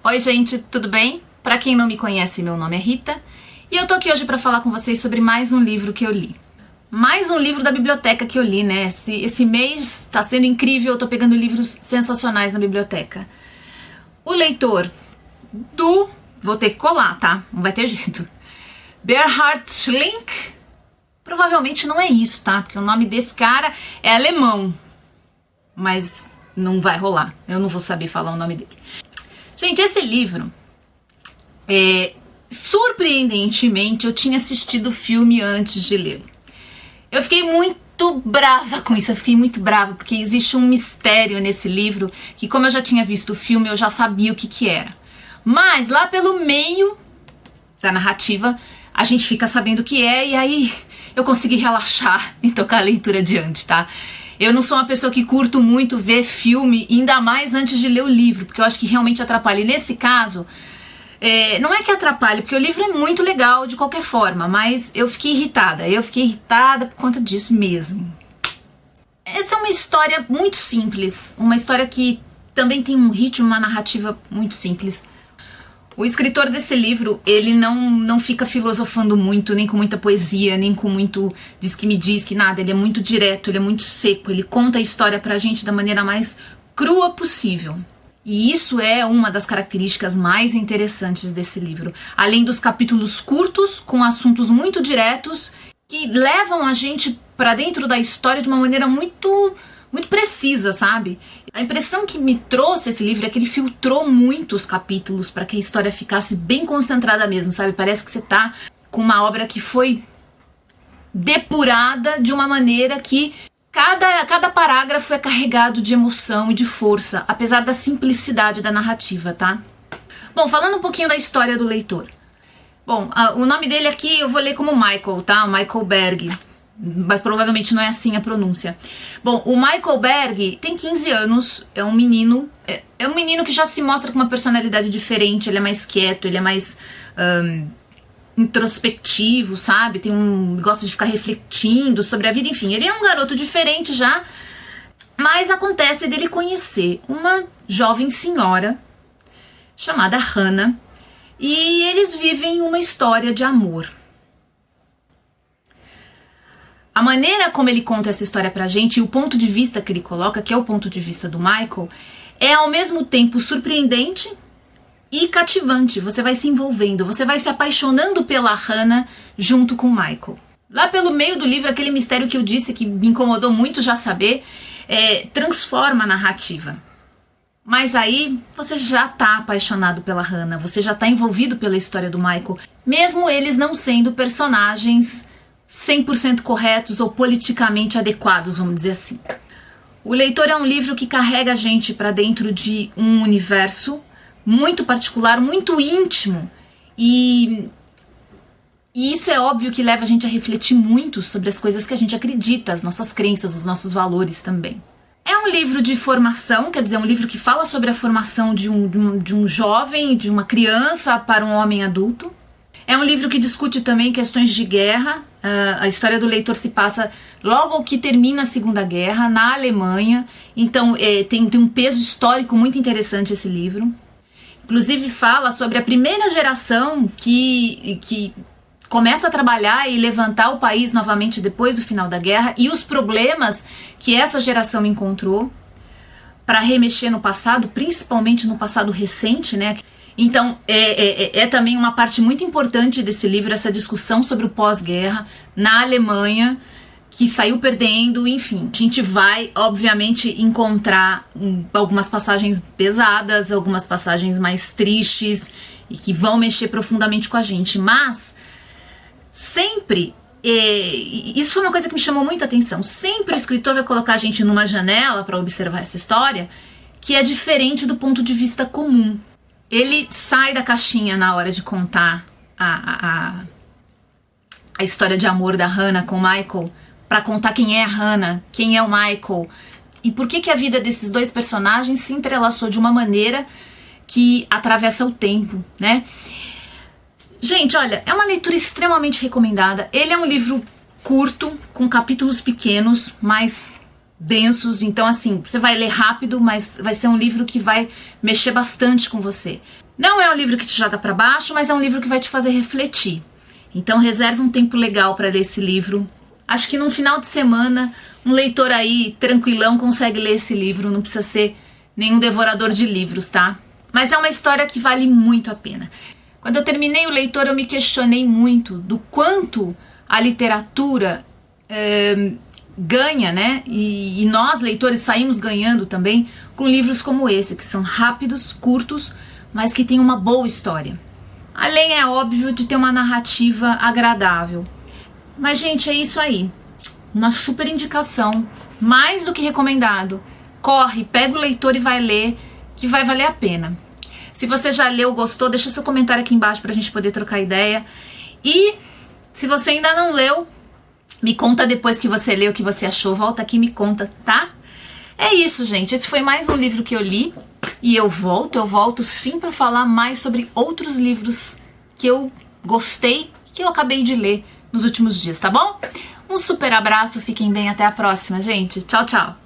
Oi gente, tudo bem? Pra quem não me conhece, meu nome é Rita e eu tô aqui hoje pra falar com vocês sobre mais um livro que eu li. Mais um livro da biblioteca que eu li, né? Esse mês tá sendo incrível, eu tô pegando livros sensacionais na biblioteca. O leitor do... Vou ter que colar, tá? Não vai ter jeito. Bernhard Schlink. Provavelmente não é isso, tá? Porque o nome desse cara é alemão. Mas não vai rolar. Eu não vou saber falar o nome dele. Gente, esse livro, surpreendentemente, eu tinha assistido o filme antes de lê-lo. Eu fiquei muito brava com isso, eu fiquei muito brava, porque existe um mistério nesse livro, que como eu já tinha visto o filme, eu já sabia o que era. Mas lá pelo meio da narrativa, a gente fica sabendo o que é, e aí eu consegui relaxar e tocar a leitura adiante, tá? Eu não sou uma pessoa que curto muito ver filme, ainda mais antes de ler o livro, porque eu acho que realmente atrapalha. E nesse caso, não é que atrapalhe, porque o livro é muito legal de qualquer forma, mas eu fiquei irritada por conta disso mesmo. Essa é uma história muito simples, uma história que também tem um ritmo, uma narrativa muito simples. O escritor desse livro, ele não fica filosofando muito, nem com muita poesia, nem com muito diz que me diz que nada. Ele é muito direto, ele é muito seco, ele conta a história pra gente da maneira mais crua possível. E isso é uma das características mais interessantes desse livro. Além dos capítulos curtos, com assuntos muito diretos, que levam a gente pra dentro da história de uma maneira muito precisa, sabe? A impressão que me trouxe esse livro é que ele filtrou muito os capítulos para que a história ficasse bem concentrada mesmo, sabe? Parece que você tá com uma obra que foi depurada de uma maneira que cada parágrafo é carregado de emoção e de força, apesar da simplicidade da narrativa, tá? Bom, falando um pouquinho da história do leitor. Bom, o nome dele aqui eu vou ler como Michael, tá? Michael Berg. Mas provavelmente não é assim a pronúncia. Bom, o Michael Berg tem 15 anos, é um menino que já se mostra com uma personalidade diferente, ele é mais quieto, ele é mais introspectivo, sabe? Gosta de ficar refletindo sobre a vida, enfim, ele é um garoto diferente já, mas acontece dele conhecer uma jovem senhora chamada Hannah e eles vivem uma história de amor. A maneira como ele conta essa história pra gente e o ponto de vista que ele coloca, que é o ponto de vista do Michael, é ao mesmo tempo surpreendente e cativante. Você vai se envolvendo, você vai se apaixonando pela Hannah junto com o Michael. Lá pelo meio do livro, aquele mistério que eu disse que me incomodou muito já saber, transforma a narrativa. Mas aí você já tá apaixonado pela Hannah, você já tá envolvido pela história do Michael, mesmo eles não sendo personagens 100% corretos ou politicamente adequados, vamos dizer assim. O Leitor é um livro que carrega a gente para dentro de um universo muito particular, muito íntimo, e isso é óbvio que leva a gente a refletir muito sobre as coisas que a gente acredita, as nossas crenças, os nossos valores também. É um livro de formação, quer dizer, um livro que fala sobre a formação de um jovem, de uma criança para um homem adulto. É um livro que discute também questões de guerra. A história do leitor se passa logo que termina a Segunda Guerra, na Alemanha. Então tem um peso histórico muito interessante esse livro. Inclusive fala sobre a primeira geração que começa a trabalhar e levantar o país novamente depois do final da guerra e os problemas que essa geração encontrou para remexer no passado, principalmente no passado recente, né? Então, é também uma parte muito importante desse livro, essa discussão sobre o pós-guerra na Alemanha, que saiu perdendo, enfim. A gente vai, obviamente, encontrar algumas passagens pesadas, algumas passagens mais tristes e que vão mexer profundamente com a gente, mas sempre, isso foi uma coisa que me chamou muito a atenção, sempre o escritor vai colocar a gente numa janela para observar essa história que é diferente do ponto de vista comum. Ele sai da caixinha na hora de contar a história de amor da Hannah com o Michael, para contar quem é a Hannah, quem é o Michael e por que a vida desses dois personagens se entrelaçou de uma maneira que atravessa o tempo, né? Gente, olha, é uma leitura extremamente recomendada. Ele é um livro curto, com capítulos pequenos, mas densos, então assim, você vai ler rápido, mas vai ser um livro que vai mexer bastante com você. Não é um livro que te joga para baixo, mas é um livro que vai te fazer refletir. Então reserva um tempo legal para ler esse livro. Acho que num final de semana, um leitor aí tranquilão consegue ler esse livro, não precisa ser nenhum devorador de livros, tá? Mas é uma história que vale muito a pena. Quando eu terminei o Leitor, eu me questionei muito do quanto a literatura ganha, né? E nós, leitores, saímos ganhando também com livros como esse, que são rápidos, curtos, mas que tem uma boa história. Além, é óbvio, de ter uma narrativa agradável. Mas, gente, é isso aí. Uma super indicação, mais do que recomendado. Corre, pega o Leitor e vai ler, que vai valer a pena. Se você já leu, gostou, deixa seu comentário aqui embaixo pra gente poder trocar ideia. E se você ainda não leu, me conta depois que você leu o que você achou. Volta aqui e me conta, tá? É isso, gente. Esse foi mais um livro que eu li. E eu volto sim pra falar mais sobre outros livros que eu gostei, que eu acabei de ler nos últimos dias, tá bom? Um super abraço, fiquem bem, até a próxima, gente. Tchau, tchau!